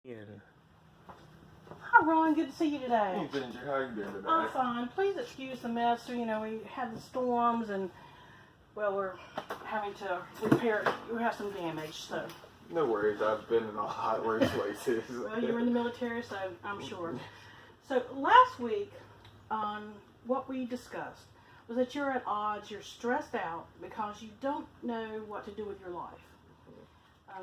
Yeah. Hi, Ron. Good to see you today. Hey, Ginger, how you doing today? I'm fine. Please excuse the mess. You know, we had the storms, and well, we're having to repair. We have some damage, so. No worries. I've been in a lot worse places. Well, you were in the military, so I'm sure. So last week, what we discussed was that you're at odds. You're stressed out because you don't know what to do with your life.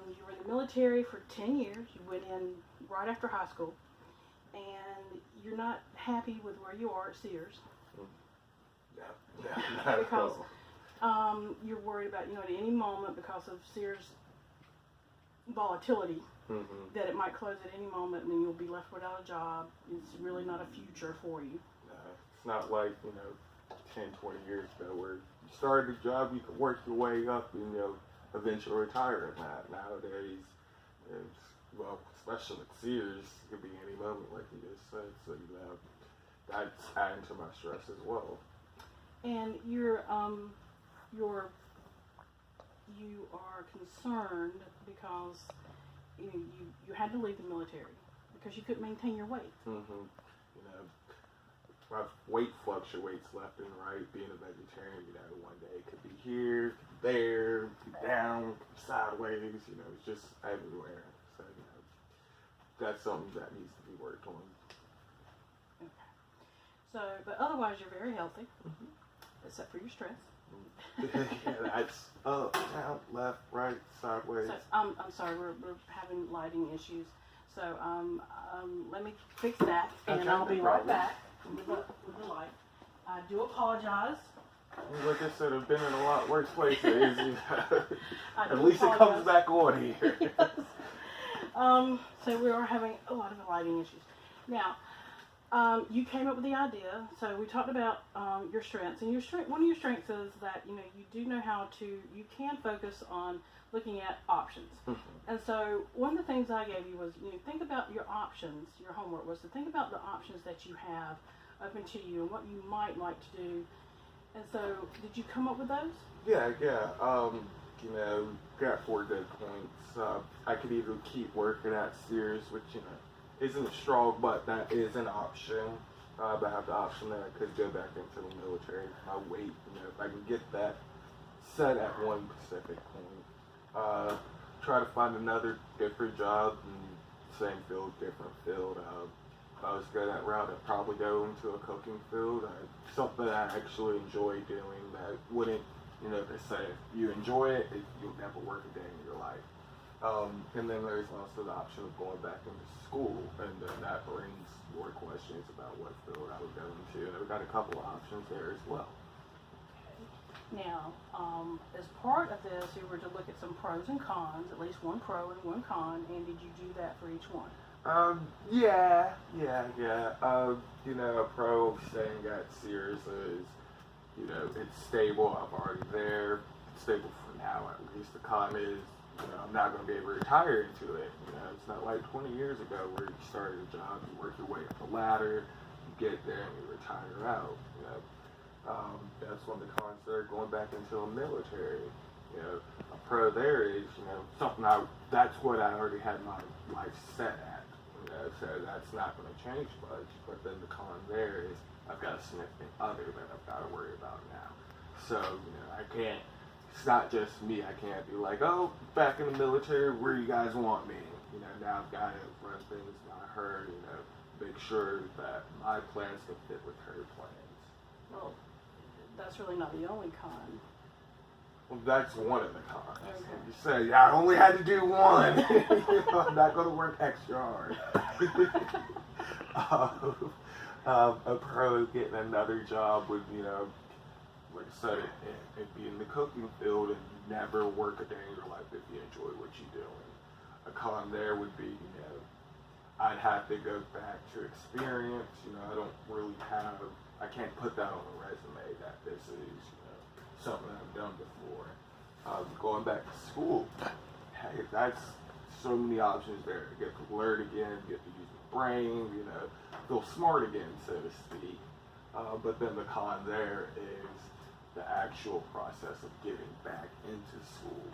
You were in the military for 10 years. You went in right after high school, and you're not happy with where you are at Sears. Yeah, not because at all. You're worried about, at any moment because of Sears volatility, that it might close at any moment and then you'll be left without a job. It's really not a future for you. It's not like, 10, 20 years ago where you started a job, you could work your way up and, eventually retire in that. Nowadays, well, especially at Sears, it could be any moment, like you just said. So, that's adding to my stress as well. And you are concerned because you had to leave the military because you couldn't maintain your weight. My weight fluctuates left and right. Being a vegetarian, one day it could be here, could be there, could be down, could be sideways. It's just everywhere. So that's something that needs to be worked on. Okay. So, but otherwise, you're very healthy, except for your stress. Yeah, that's up, down, left, right, sideways. So, I'm sorry, we're having lighting issues. So let me fix that, and Okay, I'll be no right problem. back with the light. I do apologize. Like I said, I've been in a lot worse places. At least apologize. it comes back on here. Yes. So we are having a lot of lighting issues. Now, you came up with the idea. So we talked about your strengths, and one of your strengths is that you do know how to. You can focus on looking at options. And so one of the things I gave you was think about your options. Your homework was to think about the options that you have open to you and what you might like to do. And so, did you come up with those? Yeah. Got 4 good points. I could either keep working at Sears, which isn't a strong, but that is an option. But I have the option that I could go back into the military. My weight, if I can get that set at one specific point. Try to find another different job, same field, different field. If I was to go that route, I'd probably go into a cooking field. Something I actually enjoy doing that wouldn't, they say if you enjoy it, you'll never work a day in your life. And then there's also the option of going back into school, and then that brings more questions about what field I would go into. And I've got a couple of options there as well. Now, as part of this, we were to look at some pros and cons, at least one pro and one con, and did you do that for each one? Yeah. A pro staying at Sears is, it's stable. I'm already there. It's stable for now, at least. The con is, I'm not going to be able to retire into it. It's not like 20 years ago where you started a job, you work your way up the ladder, you get there, and you retire out. That's one of the cons there, going back into the military. A pro there is, something that's what I already had my life set at. So that's not going to change much. But then the con there is I've got a significant other that I've got to worry about now. So, I can't, it's not just me. I can't be like, oh, back in the military, where you guys want me? Now I've got to run things by her, make sure that my plans can fit with her plans. Well, that's really not the only con. Well, that's one of the cons. Okay. You say, I only had to do one. I'm not going to work extra hard. A pro getting another job would, like I said, it'd be in the cooking field and you never work a day in your life if you enjoy what you're doing. A con there would be, I'd have to go back to experience. I can't put that on a resume that this is, something I've done before. Going back to school, hey, that's so many options there. Get to learn again, get to use my brain, feel smart again, so to speak. But then the con there is the actual process of getting back into school.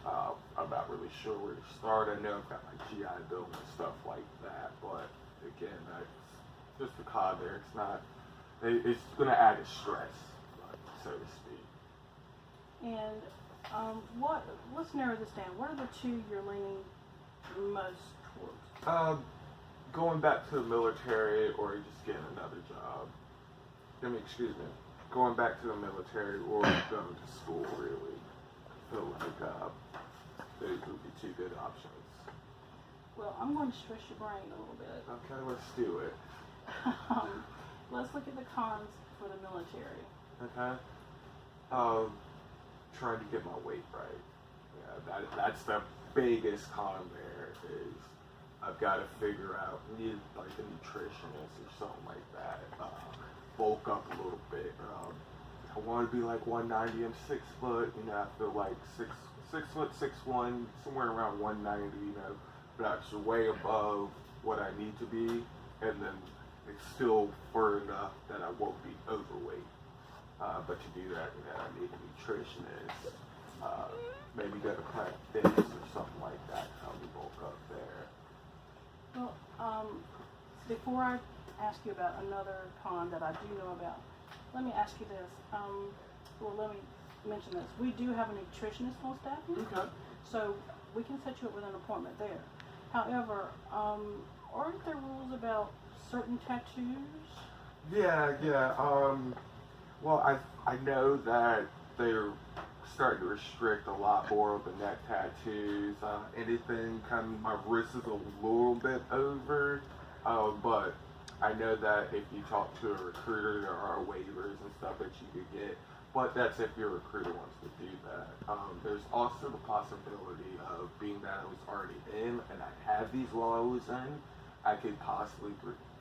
I'm not really sure where to start. I know I've got my GI Bill and stuff like that, but again, that's just a con there. It's not. It's going to add a stress, so to speak. And let's narrow this down. What are the two you're leaning most towards? Going back to the military or just getting another job. Excuse me. Going back to the military or going to school, really. I feel like those would be two good options. Well, I'm going to stress your brain a little bit. Okay, let's do it. Let's look at the cons for the military. Okay. Trying to get my weight right. Yeah, that's the biggest con there is I've got to figure out, need like a nutritionist or something like that. Bulk up a little bit. I want to be like 190 and 6 foot. I feel like 6 foot 6'1", somewhere around 190. But that's way above what I need to be, and then it's still far enough that I won't be overweight. But to do that, I need a nutritionist. Maybe go to Planet Fitness or something like that to help me bulk up there. Well, before I ask you about another con that I do know about, let me ask you this. Let me mention this. We do have a nutritionist on staff here, Okay. so we can set you up with an appointment there. However, aren't there rules about certain tattoos? Yeah. Well, I know that they're starting to restrict a lot more of the neck tattoos. Anything kind of, my wrist is a little bit over, but I know that if you talk to a recruiter, there are waivers and stuff that you could get. But that's if your recruiter wants to do that. There's also the possibility of being that I was already in and I had these while I was in, I could possibly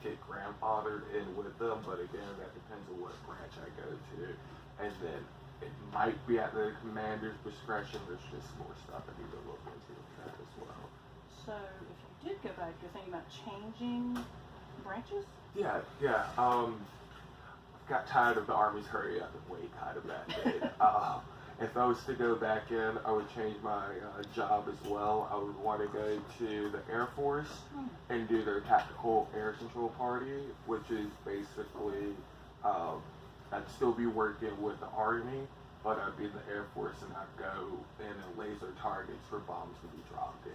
get grandfathered in with them. But again, that depends on what branch I go to. And then it might be at the commander's discretion. There's just more stuff I need to look into that as well. So if you did go back, you're thinking about changing branches? Yeah. Got tired of the Army's hurry up and wait kind of method. If I was to go back in, I would change my job as well. I would want to go to the Air Force and do their tactical air control party, which is basically, I'd still be working with the Army, but I'd be in the Air Force and I'd go in and laser targets for bombs to be dropped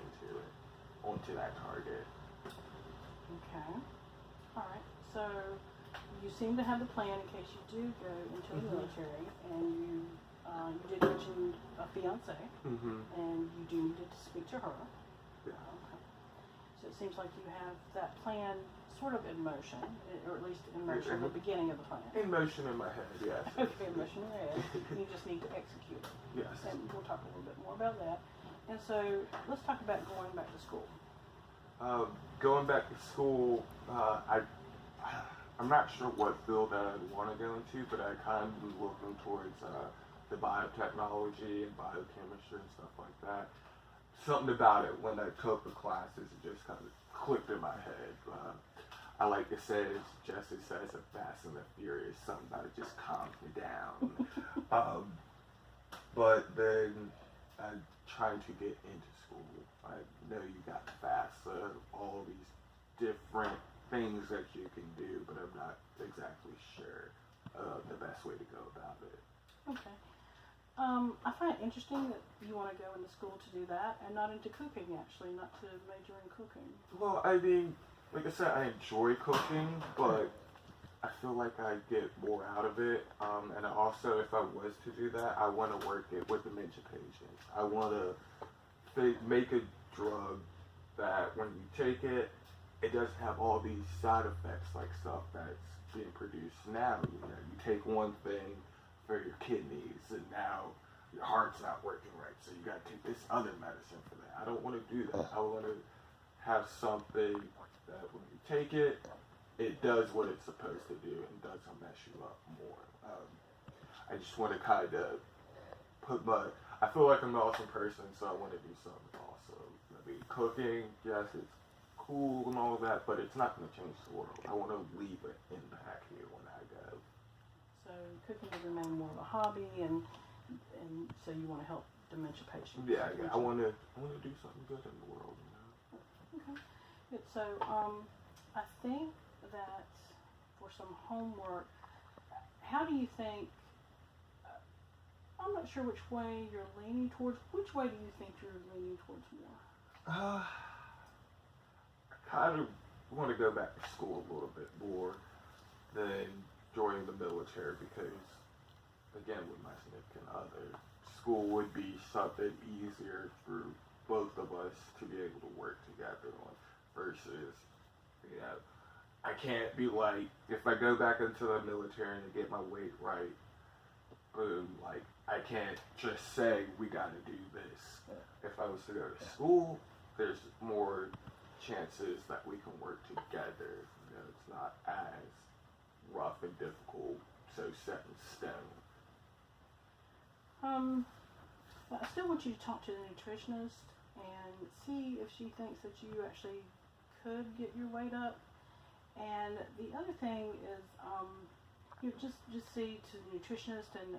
onto that target. Okay. All right. So you seem to have the plan in case you do go into the military, and you did mention a fiance, and you do need to speak to her. Yeah. Okay. So it seems like you have that plan sort of in motion, or at least in motion, the beginning of the plan. In motion in my head, yes. Okay, in motion in your head. You just need to execute it. Yes. And we'll talk a little bit more about that. And so let's talk about going back to school. Going back to school, I'm not sure what field that I'd want to go into, but I kind of was looking towards the biotechnology and biochemistry and stuff like that. Something about it when I took the classes, it just kind of clicked in my head. I like to say, as Jesse says, a Fast and the Furious, something about it just calms me down. But then I'm trying to get into school. I know you got FAFSA, all these different things that you can do, but I'm not exactly sure the best way to go about it. Okay. I find it interesting that you want to go into school to do that and not into cooking, actually, not to major in cooking. Well, I mean, like I said, I enjoy cooking, but I feel like I get more out of it. And also, if I was to do that, I want to work it with dementia patients. I want to make a drug that when you take it, it doesn't have all these side effects like stuff that's being produced now. You take one thing for your kidneys, and now your heart's not working right, so you got to take this other medicine for that. I don't want to do that. I want to have something that when you take it, it does what it's supposed to do and doesn't mess you up more. I just want to kind of I feel like I'm an awesome person, so I want to do something awesome. I mean, cooking, yes, it's cool and all of that, but it's not going to change the world. I want to leave an impact here when I go. So cooking will remain more of a hobby, and so you want to help dementia patients. Yeah, I want to do something good in the world. Okay. Good. So, I think that for some homework, how do you think? I'm not sure which way you're leaning towards. Which way do you think you're leaning towards more? I kind of want to go back to school a little bit more than joining the military because, again, with my significant other, school would be something easier for both of us to be able to work together on versus, I can't be like, if I go back into the military and get my weight right, boom, like, I can't just say we got to do this. If I was to go to school, there's more chances that we can work together. It's not as rough and difficult, so set in stone. I still want you to talk to the nutritionist and see if she thinks that you actually could get your weight up. And the other thing is, just see to the nutritionist and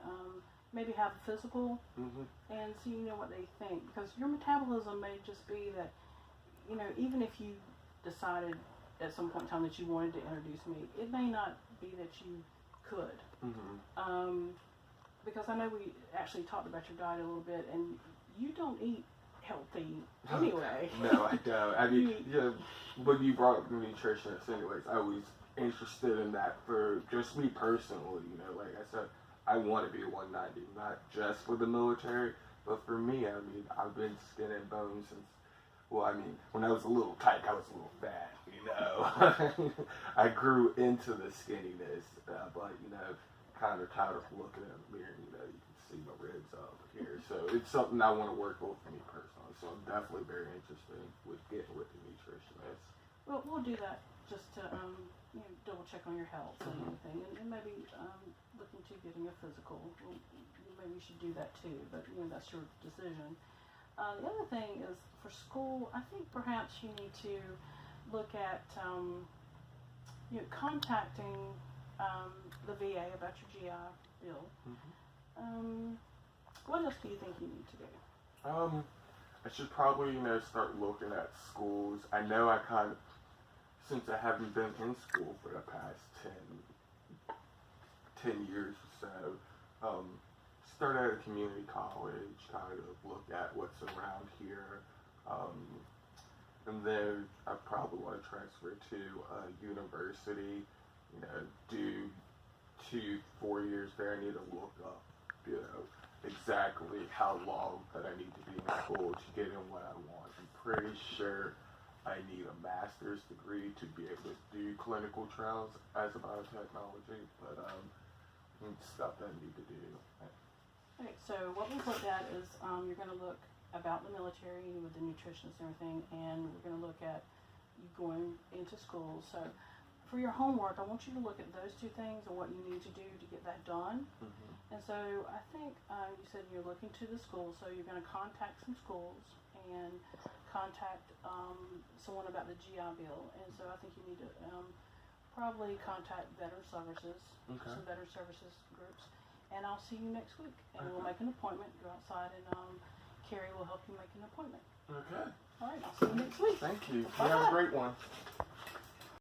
maybe have a physical and see what they think, because your metabolism may just be that even if you decided at some point in time that you wanted to introduce meat, it may not be that you could. Because I know we actually talked about your diet a little bit, and you don't eat healthy anyway. No, I don't. I mean, when you brought up the nutritionist anyways, I was interested in that for just me personally. Like I said, I want to be 190, not just for the military, but for me. I mean, I've been skin and bones since, when I was a little tight, I was a little fat, I grew into the skinniness, but, kind of tired of looking in the mirror, you can see my ribs up here. So it's something I want to work with for me personally. So I'm definitely very interested with getting with the nutritionist. Well, we'll do that just to, double check on your health and everything, and maybe look into getting a physical. Maybe you should do that too, but that's your decision. The other thing is for school, I think perhaps you need to look at contacting the VA about your GI bill. What else do you think you need to do? I should probably start looking at schools. I know I kind of, since I haven't been in school for the past 10 years or so, start at a community college, kind of look at what's around here, and then I probably want to transfer to a university, do 2-4 years there. I need to look up, exactly how long that I need to be in school to get in what I want. I'm pretty sure I need a master's degree to be able to do clinical trials as a biotechnology, but stuff that I need to do. Okay, so what we've looked at is you're going to look about the military with the nutritionist and everything, and we're going to look at you going into school. So for your homework, I want you to look at those two things and what you need to do to get that done. And so I think you said you're looking to the schools, so you're going to contact some schools and contact someone about the GI bill. And so I think you need to probably contact Veteran Services, some Veteran Services groups. And I'll see you next week, and we'll make an appointment. Go outside, and Carrie will help you make an appointment. Okay. All right, I'll see you next week. Thank you. You Bye. have a great one.